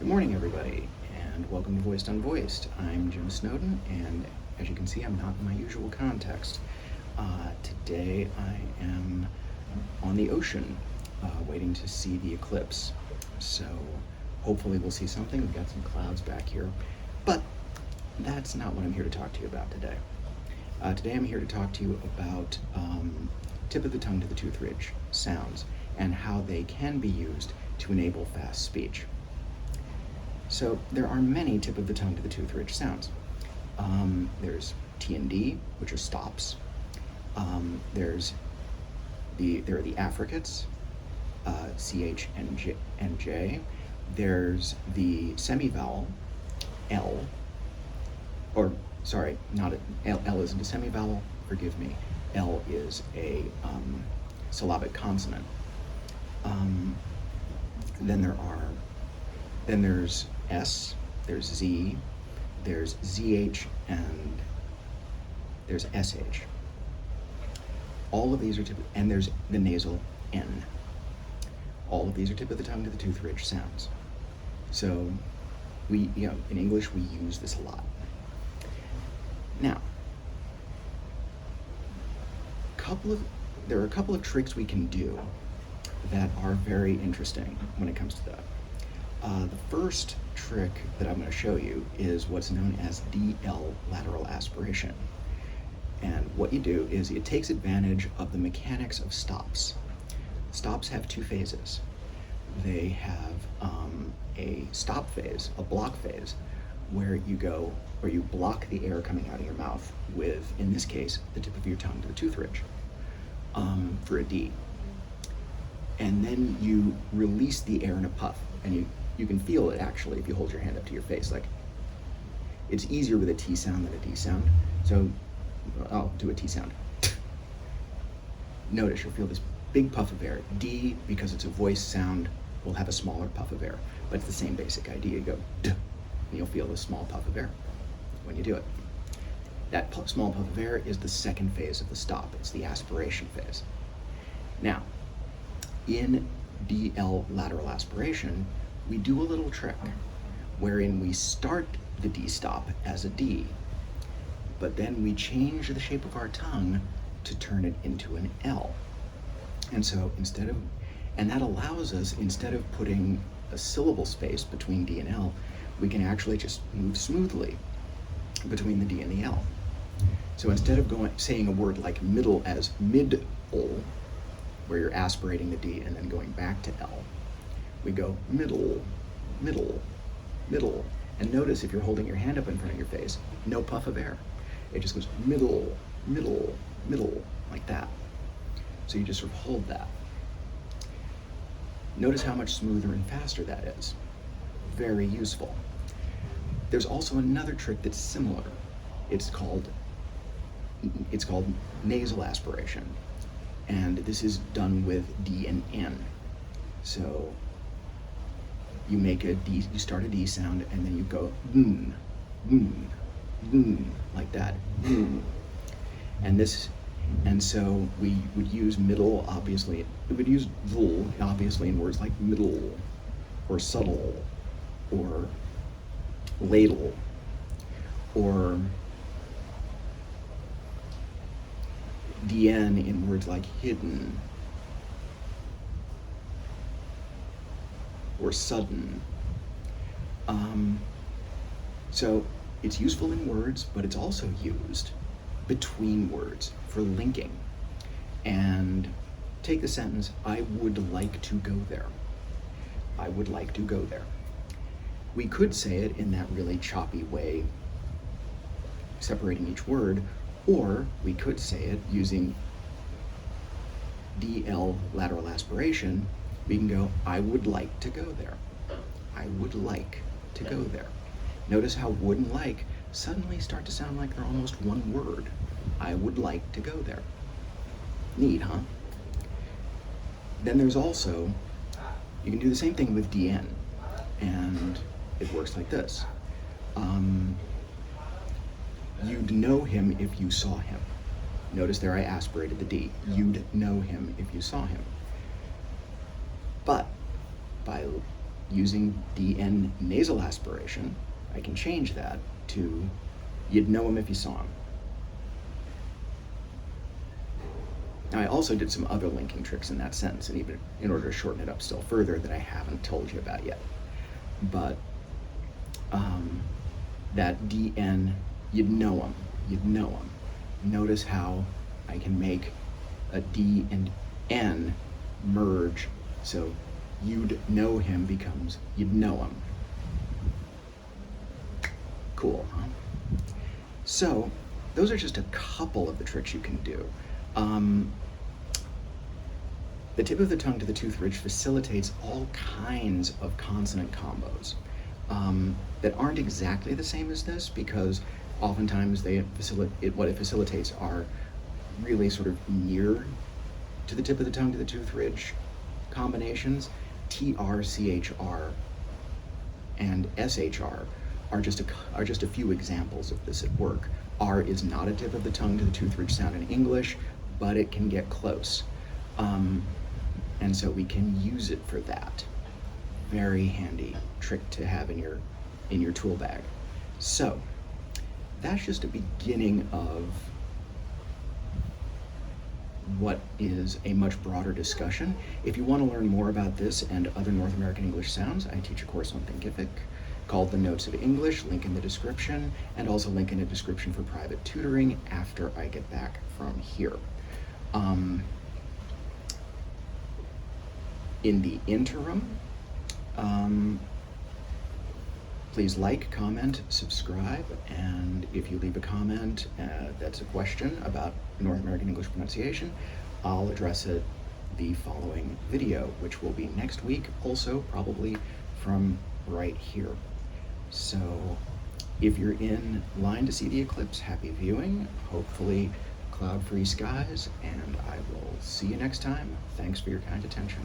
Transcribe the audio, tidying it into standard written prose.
Good morning, everybody, and welcome to Voiced-Unvoiced. I'm Jim Snowden, and as you can see, I'm not in my usual context. Today I am on the ocean, waiting to see the eclipse. So hopefully we'll see something. We've got some clouds back here, but that's not what I'm here to talk to you about today. Today I'm here to talk to you about tip of the tongue to the tooth ridge sounds and how they can be used to enable fast speech. So there are many tip of the tongue to the tooth ridge sounds. There's T and D, which are stops. There are the affricates, CH and J. There's the semivowel, L, or sorry, not L isn't a semivowel, forgive me. L is a syllabic consonant. Then there's S, there's Z, there's ZH, and there's SH. All of these are and there's the nasal N. All of these are tip of the tongue to the tooth ridge sounds. So in English we use this a lot. Now, there are a couple of tricks we can do that are very interesting when it comes to that. The first trick that I'm going to show you is what's known as DL, lateral aspiration. And what you do is it takes advantage of the mechanics of stops. Stops have two phases. They have a stop phase, a block phase, where you block the air coming out of your mouth with, in this case, the tip of your tongue to the tooth ridge for a D. And then you release the air in a puff, and you can feel it actually if you hold your hand up to your face. Like, it's easier with a T sound than a D sound. So I'll do a T sound. Notice you'll feel this big puff of air. D, because it's a voice sound, will have a smaller puff of air, but it's the same basic idea. You go D, and you'll feel this small puff of air when you do it. That small puff of air is the second phase of the stop. It's the aspiration phase. Now, in DL, lateral aspiration, we do a little trick wherein we start the D stop as a D, but then we change the shape of our tongue to turn it into an L. And so that allows us, instead of putting a syllable space between D and L, we can actually just move smoothly between the D and the L. So instead of saying a word like middle as mid-ol, where you're aspirating the D and then going back to L, we go middle, middle, middle. And notice if you're holding your hand up in front of your face, no puff of air. It just goes middle, middle, middle, like that. So you just sort of hold that. Notice how much smoother and faster that is. Very useful. There's also another trick that's similar. It's called nasal aspiration. And this is done with D and N. So you make a D, you start a D sound, and then you go like that. And so we would use middle, obviously. We would use vul, obviously, in words like middle, or subtle, or ladle, or DN in words like hidden, or sudden. So it's useful in words, but it's also used between words for linking. And take the sentence, I would like to go there. I would like to go there. We could say it in that really choppy way, separating each word, or we could say it using DL, lateral aspiration. We can go, I would like to go there. I would like to go there. Notice how would and like suddenly start to sound like they're almost one word. I would like to go there. Neat, huh? Then there's also, you can do the same thing with DN, and it works like this. You'd know him if you saw him. Notice there I aspirated the D. You'd know him if you saw him. But by using DN nasal aspiration, I can change that to you'd know him if you saw him. Now, I also did some other linking tricks in that sentence, and even in order to shorten it up still further that I haven't told you about yet. But that DN, you'd know him. Notice how I can make a D and N merge, so you'd know him becomes you'd know him. Cool, huh? So those are just a couple of the tricks you can do. The tip of the tongue to the tooth ridge facilitates all kinds of consonant combos that aren't exactly the same as this, because oftentimes what it facilitates are really sort of near to the tip of the tongue to the tooth ridge combinations. TR, CHR, and SHR are just a few examples of this at work. R is not a tip of the tongue to the tooth ridge sound in English, but it can get close. And so we can use it for that. Very handy trick to have in your tool bag. So that's just a beginning of what is a much broader discussion. If you want to learn more about this and other North American English sounds, I teach a course on Thinkific called The Notes of English, link in the description, and also link in the description for private tutoring after I get back from here. In the interim, please like, comment, subscribe, and if you leave a comment that's a question about North American English pronunciation, I'll address it the following video, which will be next week, also probably from right here. So if you're in line to see the eclipse, happy viewing, hopefully cloud-free skies, and I will see you next time. Thanks for your kind attention.